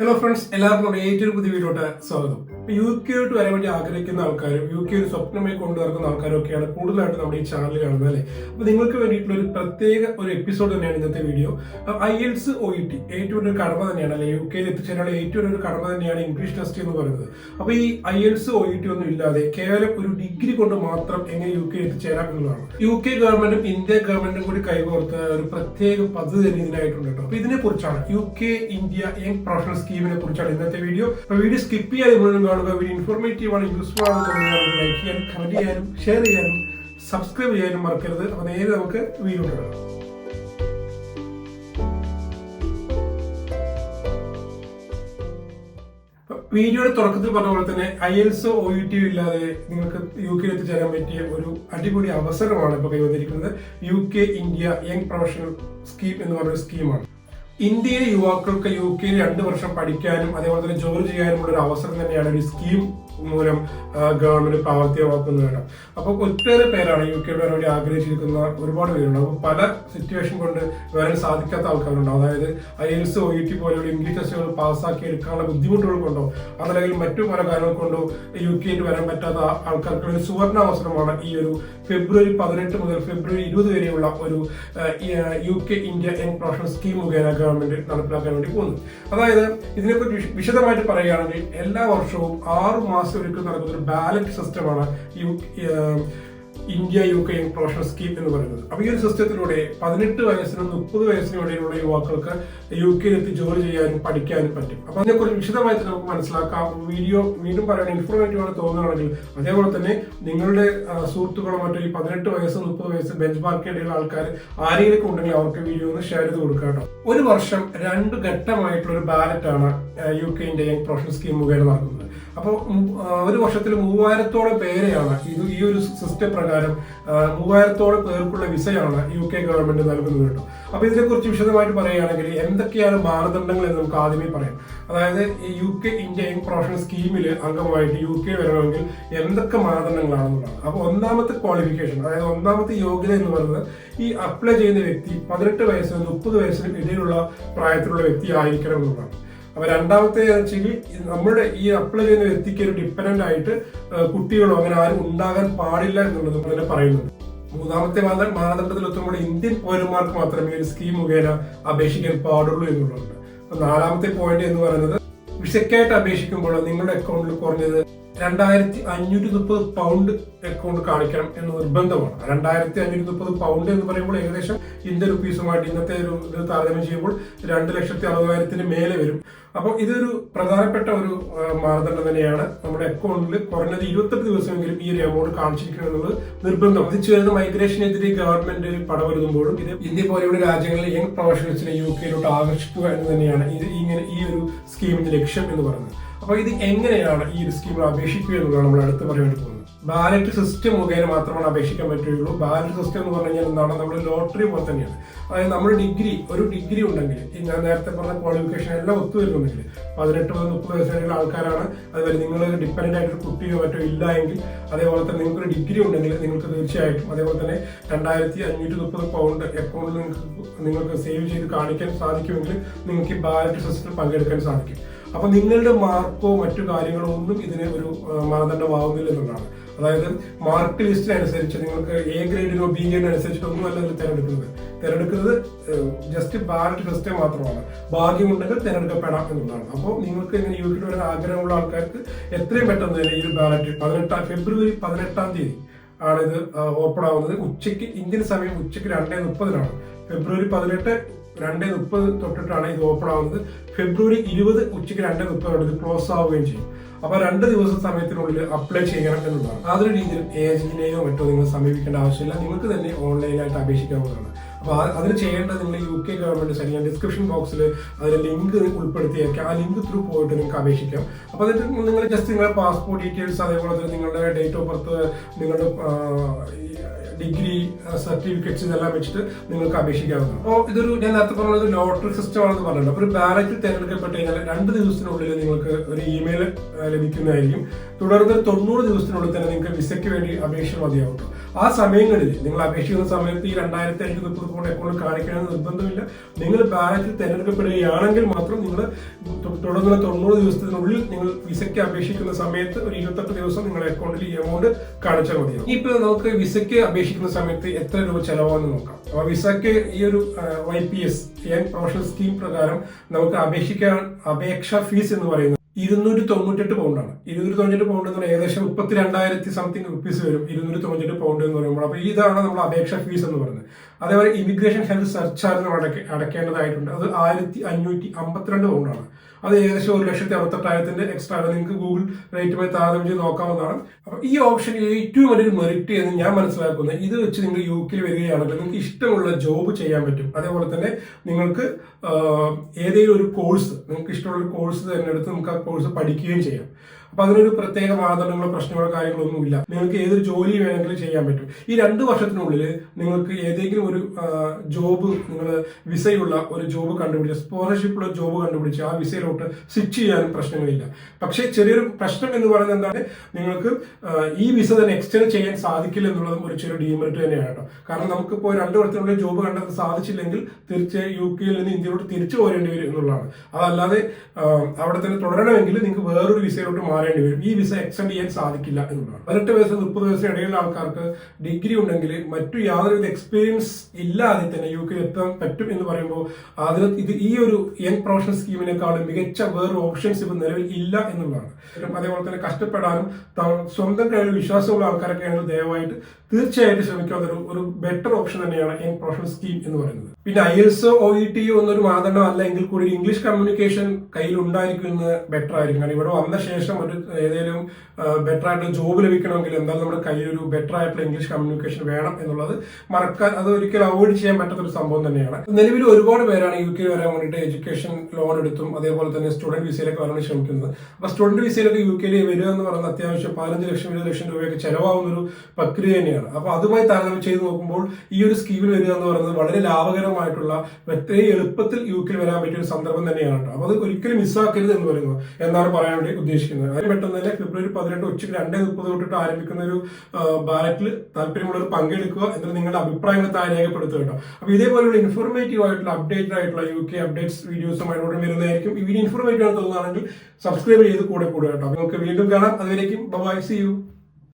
Hello friends, എല്ലാവർക്കും നമ്മുടെ ഏറ്റവും പുതിയ വീഡിയോട്ട് സ്വാഗതം. UK വരാൻ വേണ്ടി ആഗ്രഹിക്കുന്ന ആൾക്കാരും UK ഒരു സ്വപ്നമായി കൊണ്ടുനടക്കുന്ന ആൾക്കാരും ഒക്കെയാണ് കൂടുതലായിട്ട് നമ്മുടെ ഈ ചാനൽ കാണുന്നത് അല്ലേ. അപ്പൊ നിങ്ങൾക്ക് വേണ്ടിയിട്ടുള്ള ഒരു പ്രത്യേക ഒരു എപ്പിസോഡ് തന്നെയാണ് ഇന്നത്തെ വീഡിയോ. IELTS OET ഏറ്റവും ഒരു കടമ തന്നെയാണ് അല്ലെ, UK എത്തിച്ചേരാനുള്ള ഏറ്റവും ഒരു കടമ തന്നെയാണ് ഇംഗ്ലീഷ് ടെസ്റ്റ് എന്ന് പറയുന്നത്. അപ്പൊ ഈ IELTS OET ഒന്നും ഇല്ലാതെ കേവലം ഒരു ഡിഗ്രി കൊണ്ട് മാത്രം എങ്ങനെ UK എത്തിച്ചേരാം എന്നുള്ളതാണ്. UK ഗവൺമെന്റും ഇന്ത്യ ഗവൺമെന്റും കൂടി കൈകോർത്ത് ഒരു പ്രത്യേക പദ്ധതി തന്നെ ഇതിനായിട്ടുണ്ട് കേട്ടോ. അപ്പൊ ഇതിനെ കുറിച്ചാണ് UK ഇന്ത്യ യങ് പ്രൊഫഷണൽ സ്കീമിനെ കുറിച്ചാണ് ഇന്നത്തെ വീഡിയോ. വീഡിയോ സ്കിപ്പ് ചെയ്യാതെ മുഴുവൻ കാണുക. വീഡിയോ ഇൻഫോർമേറ്റീവ് ആണ്, യൂസ്ഫുൾ ആണെന്ന് തോന്നുകയാണെങ്കിൽ ലൈക്ക് ചെയ്യാനും കമന്റ് ചെയ്യാനും ഷെയർ ചെയ്യാനും സബ്സ്ക്രൈബ് ചെയ്യാനും മറക്കരുത്. അപ്പൊ നേരെ നമുക്ക് വീഡിയോ കാണാം. വീഡിയോയുടെ തുടക്കത്തിൽ പറഞ്ഞ പോലെ തന്നെ IELTS OET ഇല്ലാതെ നിങ്ങൾക്ക് UK എത്തിച്ചേരാൻ പറ്റിയ ഒരു അടിപൊളി അവസരമാണ് ഇപ്പൊ കൈവന്നിരിക്കുന്നത്. UK India young professional scheme എന്ന് പറഞ്ഞ സ്കീമാണ്. ഇന്ത്യയിലെ യുവാക്കൾക്ക് UK 2 വർഷം പഠിക്കാനും അതേപോലെ തന്നെ ജോലി ചെയ്യാനുമുള്ള ഒരു അവസരം തന്നെയാണ് ഈ സ്കീം മൂലം ഗവൺമെന്റ് പ്രാവർത്തികമാക്കുന്നത് കേട്ടോ. അപ്പൊ ഒട്ടേറെ പേരാണ് UK വരാൻ വേണ്ടി ആഗ്രഹിച്ചിരിക്കുന്ന ഒരുപാട് പേരുണ്ട്. അപ്പൊ പല സിറ്റുവേഷൻ കൊണ്ട് വരാൻ സാധിക്കാത്ത ആൾക്കാരുണ്ടോ, അതായത് IELTS OET പോലെയുള്ള ഇംഗ്ലീഷ് ടെസ്റ്റുകൾ പാസ്സാക്കി എടുക്കാനുള്ള ബുദ്ധിമുട്ടുകൾ കൊണ്ടോ അതല്ലെങ്കിൽ മറ്റു പല കാരണങ്ങൾ കൊണ്ടോ UK വരാൻ പറ്റാത്ത ആൾക്കാർക്ക് ഒരു സുവർണ അവസരമാണ് ഈ ഒരു ഫെബ്രുവരി 18 മുതൽ ഫെബ്രുവരി 20 വരെയുള്ള ഒരു UK India young professional scheme മുഖേന ഗവൺമെന്റ് നടപ്പിലാക്കാൻ വേണ്ടി പോകുന്നത്. അതായത് ഇതിനെക്കുറിച്ച് വിശദമായിട്ട് പറയുകയാണെങ്കിൽ എല്ലാ വർഷവും 6 മാസം ഒരിക്കൽ നടക്കുന്ന ഒരു ബാലറ്റ് സിസ്റ്റമാണ് India UK young professional scheme എന്ന് പറയുന്നത്. അപ്പൊ ഈ ഒരു സിസ്റ്റത്തിലൂടെ 18 വയസ്സിനും 30 വയസ്സിനും ഇടയിലുള്ള യുവാക്കൾക്ക് UK എത്തി ജോലി ചെയ്യാനും പഠിക്കാനും പറ്റും. അപ്പൊ അതിനെക്കുറിച്ച് വിശദമായിട്ട് നമുക്ക് മനസ്സിലാക്കാം. വീഡിയോ വീണ്ടും പറയാൻ ഇൻഫോർമേറ്റീവ് ആണ് തോന്നുകയാണെങ്കിൽ അതേപോലെ തന്നെ നിങ്ങളുടെ സുഹൃത്തുക്കളോ മറ്റോ ഈ 18 വയസ്സ് 30 വയസ്സ് ബെഞ്ച് മാർക്കിലുള്ള ആൾക്കാർ ആരെങ്കിലും ഉണ്ടെങ്കിൽ അവർക്ക് വീഡിയോ ഒന്ന് ഷെയർ ചെയ്ത് കൊടുക്കുക കേട്ടോ. ഒരു വർഷം 2 ഘട്ടമായിട്ടുള്ള ഒരു ബാലറ്റ് ആണ് UK India young professional scheme മുഖേന നടക്കുന്നത്. അപ്പോൾ ഒരു വർഷത്തിൽ 3000-ഓളം പേരെയാണ് ഈ ഒരു സിസ്റ്റം പ്രകാരം 3000-ഓളം പേർക്കുള്ള വിസയാണ് UK ഗവൺമെന്റ് നൽകുന്നത് കേട്ടോ. അപ്പൊ ഇതിനെക്കുറിച്ച് വിശദമായിട്ട് പറയുകയാണെങ്കിൽ എന്തൊക്കെയാണ് മാനദണ്ഡങ്ങൾ എന്ന് നമുക്ക് ആദ്യമേ പറയാം. അതായത് ഈ UK ഇന്ത്യ യങ് പ്രൊഫഷണൽ സ്കീമിൽ അംഗമായിട്ട് UK വരണമെങ്കിൽ എന്തൊക്കെ മാനദണ്ഡങ്ങളാണെന്നുള്ളതാണ്. അപ്പൊ ഒന്നാമത്തെ ക്വാളിഫിക്കേഷൻ, അതായത് ഒന്നാമത്തെ യോഗ്യത എന്ന് പറയുന്നത് ഈ അപ്ലൈ ചെയ്യുന്ന വ്യക്തി 18 വയസ്സിനും 30 വയസ്സിനും ഇടയിലുള്ള പ്രായത്തിലുള്ള വ്യക്തി ആയിരിക്കണം എന്നുള്ളതാണ്. അപ്പൊ രണ്ടാമത്തെ വെച്ചെങ്കിൽ നമ്മുടെ ഈ അപ്ലൈ ചെയ്യുന്ന വ്യക്തിക്ക് ഒരു ഡിപ്പെൻഡന്റ് ആയിട്ട് കുട്ടികളോ അങ്ങനെ ആരും ഉണ്ടാകാൻ പാടില്ല എന്നുള്ളത് തന്നെ പറയുന്നുണ്ട്. മൂന്നാമത്തെ മാനദണ്ഡത്തിൽ എത്തുമ്പോൾ ഇന്ത്യൻ പൗരന്മാർക്ക് മാത്രമേ ഒരു സ്കീം മുഖേന അപേക്ഷിക്കാൻ പാടുള്ളൂ എന്നുള്ളതുണ്ട്. അപ്പൊ നാലാമത്തെ പോയിന്റ് എന്ന് പറയുന്നത് വിസയ്ക്കായിട്ട് അപേക്ഷിക്കുമ്പോൾ നിങ്ങളുടെ അക്കൗണ്ടിൽ കുറഞ്ഞത് 2530 പൗണ്ട് അക്കൗണ്ട് കാണിക്കണം എന്ന് നിർബന്ധമാണ്. 2530 പൗണ്ട് എന്ന് പറയുമ്പോൾ ഏകദേശം ഇന്ത്യൻ റുപ്പീസുമായിട്ട് ഇന്നത്തെ ഒരു ഇത് താരതമ്യം ചെയ്യുമ്പോൾ 2,60,000 മേലെ വരും. അപ്പോൾ ഇതൊരു പ്രധാനപ്പെട്ട ഒരു മാനദണ്ഡം തന്നെയാണ്. നമ്മുടെ അക്കൗണ്ടിൽ കുറഞ്ഞത് 28 ദിവസമെങ്കിലും ഈ ഒരു എമൗണ്ട് കാണിച്ചിരിക്കണം എന്നുള്ളത് നിർബന്ധം. അതിച്ചു വരുന്ന മൈഗ്രേഷനെതിരെ ഗവൺമെന്റ് പടവരുത്തുമ്പോഴും ഇത് ഇന്ത്യ പോലെയുള്ള രാജ്യങ്ങളിൽ യങ് പ്രൊഫഷണൽസിനെ UK ആകർഷിക്കുക എന്ന് തന്നെയാണ് ഈ ഒരു സ്കീമിന്റെ ലക്ഷ്യം എന്ന് പറയുന്നത്. അപ്പൊ ഇത് എങ്ങനെയാണ് ഈ ഒരു സ്കീമിൽ അപേക്ഷിക്കുക എന്നുള്ളതാണ് നമ്മൾ അടുത്ത് പറയാൻ വേണ്ടി പോകുന്നത്. ബാലറ്റ് സിസ്റ്റം മുഖേന മാത്രമാണ് അപേക്ഷിക്കാൻ പറ്റുകയുള്ളൂ. ബാലറ്റ് സിസ്റ്റം എന്ന് പറഞ്ഞു കഴിഞ്ഞാൽ എന്താണ്, നമ്മൾ ലോട്ടറി പോലെ തന്നെയാണ്. അതായത് നമ്മൾ ഒരു ഡിഗ്രി ഉണ്ടെങ്കിൽ, ഞാൻ നേരത്തെ പറഞ്ഞ ക്വാളിഫിക്കേഷൻ എല്ലാം ഒത്തുവരുന്നുണ്ടെങ്കിൽ 18 മുതൽ 30 വയസ്സ് വരെയുള്ള ആൾക്കാരാണ്. അതുപോലെ നിങ്ങൾ ഡിപ്പെൻഡന്റ് ആയിട്ട് കുട്ടിയോ മറ്റോ ഇല്ല എങ്കിൽ, അതേപോലെ തന്നെ നിങ്ങൾക്കൊരു ഡിഗ്രി ഉണ്ടെങ്കിൽ നിങ്ങൾക്ക് തീർച്ചയായിട്ടും അതേപോലെ തന്നെ 2530 പൗണ്ട് അക്കൗണ്ടിൽ നിങ്ങൾക്ക് സേവ് ചെയ്ത് കാണിക്കാൻ സാധിക്കുമെങ്കിൽ നിങ്ങൾക്ക് ഈ ബാലറ്റ് സിസ്റ്റത്തിൽ പങ്കെടുക്കാൻ സാധിക്കും. അപ്പൊ നിങ്ങളുടെ മാർക്കോ മറ്റു കാര്യങ്ങളോ ഒന്നും ഇതിന് ഒരു മാനദണ്ഡമാവുന്നില്ല എന്നുള്ളതാണ്. അതായത് മാർക്ക് ലിസ്റ്റിനനുസരിച്ച് നിങ്ങൾക്ക് A ഗ്രേഡിനോ B ഗ്രേഡിനോ അനുസരിച്ചിട്ടൊന്നും അല്ല ഇത് തിരഞ്ഞെടുക്കുന്നത് ജസ്റ്റ് ബാലറ്റ് സിസ്റ്റം മാത്രമാണ്. ഭാഗ്യമുണ്ടെങ്കിൽ തിരഞ്ഞെടുക്കപ്പെടാം എന്നുള്ളതാണ്. അപ്പോൾ നിങ്ങൾക്ക് ഇങ്ങനെ UK വരാൻ ആഗ്രഹമുള്ള ആൾക്കാർക്ക് എത്രയും പെട്ടെന്ന് തന്നെ ഈ ഒരു ബാലറ്റ് ഫെബ്രുവരി 18 ആണ് ഇത് ഓപ്പൺ ആവുന്നത്. ഇന്ത്യൻ സമയം ഉച്ചയ്ക്ക് 2:30 ഫെബ്രുവരി 18 2:30 തൊട്ടിട്ടാണ് ഇത് ഓപ്പൺ ആവുന്നത്. ഫെബ്രുവരി 20 ഉച്ചയ്ക്ക് 2:30 ഇത് ക്ലോസ് ആവുകയും ചെയ്യും. അപ്പൊ 2 ദിവസ സമയത്തിനുള്ളിൽ അപ്ലൈ ചെയ്യണം എന്നുള്ളതാണ്. യാതൊരു രീതിയിൽ ഏജന്റിനെയോ മറ്റോ നിങ്ങൾ സമീപിക്കേണ്ട ആവശ്യമില്ല. നിങ്ങൾക്ക് തന്നെ ഓൺലൈനായിട്ട് അപേക്ഷിക്കാവുന്നതാണ്. അപ്പൊ അതിന് ചെയ്യേണ്ടത് നിങ്ങൾ UK ഗവൺമെന്റ് ഞാൻ ഡിസ്ക്രിപ്ഷൻ ബോക്സിൽ അതിന്റെ ലിങ്ക് ഉൾപ്പെടുത്തിയേക്കാം. ആ ലിങ്ക് ത്രൂ പോയിട്ട് നിങ്ങൾക്ക് അപേക്ഷിക്കാം. അപ്പൊ അതിന് നിങ്ങൾ ജസ്റ്റ് നിങ്ങളുടെ പാസ്പോർട്ട് ഡീറ്റെയിൽസ്, അതേപോലെ തന്നെ നിങ്ങളുടെ ഡേറ്റ് ഓഫ് ബർത്ത്, നിങ്ങളുടെ ഡിഗ്രി സർട്ടിഫിക്കറ്റ്സ് ഇതെല്ലാം വെച്ചിട്ട് നിങ്ങൾക്ക് അപേക്ഷിക്കാവുന്നതാണ്. അപ്പോൾ ഇതൊരു ഞാൻ നേരത്തെ പറഞ്ഞത് ലോട്ടറി സിസ്റ്റം ആണെന്ന് പറഞ്ഞല്ലോ. അപ്പോൾ ഒരു ബാലറ്റ് തിരഞ്ഞെടുക്കപ്പെട്ട് കഴിഞ്ഞാൽ 2 ദിവസത്തിനുള്ളിൽ നിങ്ങൾക്ക് ഒരു ഇമെയിൽ ലഭിക്കുന്നതായിരിക്കും. തുടർന്ന് 90 ദിവസത്തിനുള്ളിൽ തന്നെ നിങ്ങൾക്ക് വിസയ്ക്ക് വേണ്ടി അപേക്ഷ മതിയാവും. ആ സമയങ്ങളിൽ നിങ്ങൾ അപേക്ഷിക്കുന്ന സമയത്ത് ഈ 2530 കൊണ്ട് അക്കൗണ്ട് കാണിക്കണമെന്ന് നിർബന്ധമില്ല. നിങ്ങൾ ബാലറ്റിൽ തിരഞ്ഞെടുക്കപ്പെടുകയാണെങ്കിൽ മാത്രം നിങ്ങൾ തുടങ്ങുന്ന 90 ദിവസത്തിനുള്ളിൽ നിങ്ങൾ വിസയ്ക്ക് അപേക്ഷിക്കുന്ന സമയത്ത് ഒരു 28 ദിവസം നിങ്ങളുടെ അക്കൗണ്ടിൽ ഈ എമൗണ്ട് കാണിച്ചാൽ മതിയാവും. ഇപ്പൊ നമുക്ക് വിസയ്ക്ക് അപേക്ഷിക്കുന്ന സമയത്ത് എത്ര രൂപ ചെലവാണെന്ന് നോക്കാം. അപ്പൊ വിസയ്ക്ക് ഈ ഒരു YPS യങ് പ്രൊഫഷണൽ സ്കീം പ്രകാരം നമുക്ക് അപേക്ഷാ ഫീസ് എന്ന് പറയുന്നത് 298 പൗണ്ടാണ്. 298 പൗണ്ട് എന്ന് പറഞ്ഞാൽ ഏകദേശം 32,000 സംതിങ് റുപ്പീസ് വരും 298 പൗണ്ട് എന്ന് പറയുമ്പോൾ. അപ്പൊ ഇതാണ് നമ്മൾ അപേക്ഷാ ഫീസ് എന്ന് പറയുന്നത്. അതേപോലെ ഇമിഗ്രേഷൻ ഹെൽത്ത് സർചാർജ് അടയ്ക്കേണ്ടതായിട്ടുണ്ട്. അത് 1,552 പൗണ്ടാണ്. അത് ഏകദേശം 1,68,000 എക്സ്ട്രാ. നിങ്ങൾക്ക് ഗൂഗിൾ റേറ്റുമായി താരതമ്യം ചെയ്ത് നോക്കാവുന്നതാണ്. അപ്പൊ ഈ ഓപ്ഷൻ ഏറ്റവും വലിയൊരു മെറിറ്റ് എന്ന് ഞാൻ മനസ്സിലാക്കുന്നത്, ഇത് വെച്ച് നിങ്ങൾ UK വരികയാണെങ്കിൽ നിങ്ങൾക്ക് ഇഷ്ടമുള്ള ജോബ് ചെയ്യാൻ പറ്റും. അതേപോലെ തന്നെ നിങ്ങൾക്ക് ഏതെങ്കിലും ഒരു കോഴ്സ്, നിങ്ങൾക്ക് ഇഷ്ടമുള്ള ഒരു കോഴ്സ് തിരഞ്ഞെടുത്ത് നമുക്ക് ആ കോഴ്സ് പഠിക്കുകയും ചെയ്യാം. അപ്പൊ അതിനൊരു പ്രത്യേക മാനദണ്ഡങ്ങളോ പ്രശ്നങ്ങളോ കാര്യങ്ങളൊന്നും ഇല്ല. നിങ്ങൾക്ക് ഏതൊരു ജോലി വേണമെങ്കിലും ചെയ്യാൻ പറ്റും. ഈ 2 വർഷത്തിനുള്ളിൽ നിങ്ങൾക്ക് ഏതെങ്കിലും ഒരു ജോബ്, നിങ്ങൾ വിസയുള്ള ഒരു ജോബ് കണ്ടുപിടിച്ച്, സ്പോൺസർഷിപ്പുള്ള ജോബ് കണ്ടുപിടിച്ച് ആ വിസയിലോട്ട് സ്വിച്ച് ചെയ്യാനും പ്രശ്നങ്ങളില്ല. പക്ഷേ ചെറിയൊരു പ്രശ്നം എന്ന് പറയുന്നത് എന്താണ്, നിങ്ങൾക്ക് ഈ വിസ തന്നെ എക്സ്റ്റെൻഡ് ചെയ്യാൻ സാധിക്കില്ല എന്നുള്ളതും ഒരു ചെറിയ ഡീമെറിറ്റ് തന്നെയാണ് കേട്ടോ. കാരണം നമുക്കിപ്പോൾ 2 വർഷത്തിനുള്ളിൽ ജോബ് കണ്ടെത്താൻ സാധിച്ചില്ലെങ്കിൽ തീർച്ചയായും UK നിന്ന് ഇന്ത്യയിലോട്ട് തിരിച്ചു പോരേണ്ടി വരും എന്നുള്ളതാണ്. അതല്ലാതെ അവിടെ തന്നെ തുടരണമെങ്കിൽ നിങ്ങൾക്ക് വേറൊരു വിസയിലോട്ട് മാറേണ്ടി വരും. ഈ വിസ എക്സ്റ്റെൻഡ് ചെയ്യാൻ സാധിക്കില്ല എന്നുള്ളതാണ്. 18 വയസ്സ് 30 വയസ്സിന് ഇടയിലുള്ള ആൾക്കാർക്ക് ഡിഗ്രി ഉണ്ടെങ്കിൽ മറ്റു യാതൊരുവിധ എക്സ്പീരിയൻസ് ഇല്ലാതെ തന്നെ UK എത്താൻ പറ്റും എന്ന് പറയുമ്പോൾ ഈ ഒരു യങ് പ്രൊഫഷണൽ സ്കീമിനേക്കാളും മികച്ച വേറൊരു ഓപ്ഷൻസ് ഇപ്പം നിലവിൽ ഇല്ല എന്നുള്ളതാണ്. അതേപോലെ തന്നെ കഷ്ടപ്പെടാനും സ്വന്തം കയ്യിൽ വിശ്വാസമുള്ള ആൾക്കാരൊക്കെ ആണെങ്കിൽ ദയവായിട്ട് തീർച്ചയായിട്ടും ശ്രമിക്കാവുന്ന ഒരു ബെറ്റർ ഓപ്ഷൻ തന്നെയാണ് യങ് പ്രൊഫഷണൽ സ്കീം എന്ന് പറയുന്നത്. പിന്നെ IELTS OET ഒന്നൊരു മാനദണ്ഡം അല്ല എങ്കിൽ കൂടി ഇംഗ്ലീഷ് കമ്മ്യൂണിക്കേഷൻ കയ്യിൽ ഉണ്ടായിരിക്കുന്നത് ബെറ്റർ ആയിരിക്കും. കാരണം ഇവിടെ വന്ന ശേഷം ഏതെങ്കിലും ബെറ്റർ ആയിട്ടുള്ള ജോബ് ലഭിക്കണമെങ്കിൽ എന്തായാലും നമ്മുടെ കയ്യിൽ ഒരു ബെറ്റർ ആയിട്ടുള്ള ഇംഗ്ലീഷ് കമ്മ്യൂണിക്കേഷൻ വേണം എന്നുള്ളത് അത് ഒരിക്കലും അവോയ്ഡ് ചെയ്യാൻ പറ്റാത്ത ഒരു സംഭവം തന്നെയാണ്. നിലവിൽ ഒരുപാട് പേരാണ് UK വരാൻ വേണ്ടിയിട്ട് എഡ്യൂക്കേഷൻ ലോൺ എടുത്തും അതേപോലെ തന്നെ സ്റ്റുഡന്റ് വിസയിലേക്ക് വരാൻ ശ്രമിക്കുന്നത്. അപ്പൊ സ്റ്റുഡന്റ് വിസയിലേക്ക് UK വരിക എന്ന് പറയുന്നത് അത്യാവശ്യം 15 ലക്ഷം 20 ലക്ഷം രൂപയൊക്കെ ചെലവാകുന്ന ഒരു പ്രക്രിയ തന്നെയാണ്. അപ്പൊ അതുമായി താരതമ്യം ചെയ്ത് നോക്കുമ്പോൾ ഈ ഒരു സ്കീമിൽ വരിക എന്ന് പറയുന്നത് വളരെ ലാഭകരമായിട്ടുള്ള വളരെ എളുപ്പത്തിൽ UK വരാൻ പറ്റിയ ഒരു സന്ദർഭം തന്നെയാണ് കേട്ടോ. അപ്പൊ അത് ഒരിക്കലും മിസ്സാക്കരുത് എന്ന് പറയുന്നത് എന്നാണ് പറയാൻ വേണ്ടി ഉദ്ദേശിക്കുന്നത്. അതിന് പെട്ടെന്ന് തന്നെ ഫെബ്രുവരി 18 ഉച്ചയ്ക്ക് 2:30 തൊട്ടിട്ട് ആരംഭിക്കുന്ന ഒരു ബാലറ്റിൽ താല്പര്യമുള്ളവർ പങ്കെടുക്കുക. എന്നിട്ട് നിങ്ങളുടെ അഭിപ്രായങ്ങൾ താഴെ രേഖപ്പെടുത്തുക കേട്ടോ. അപ്പൊ ഇതേപോലെയുള്ള ഇൻഫോർമേറ്റീവ് ആയിട്ടുള്ള അപ്ഡേറ്റഡ് ആയിട്ടുള്ള UK അപ്ഡേറ്റ്സ് വീഡിയോസുമായി വരുന്നതായിരിക്കും. ഈ വീഡിയോ ഇൻഫോർമേറ്റീവ് ആണെന്ന് തോന്നുകയാണെങ്കിൽ സബ്സ്ക്രൈബ് ചെയ്ത് കൂടെ കേട്ടോ. നമുക്ക് വീണ്ടും കാണാം. അതുവരേക്കും ബൈ, സീ യു.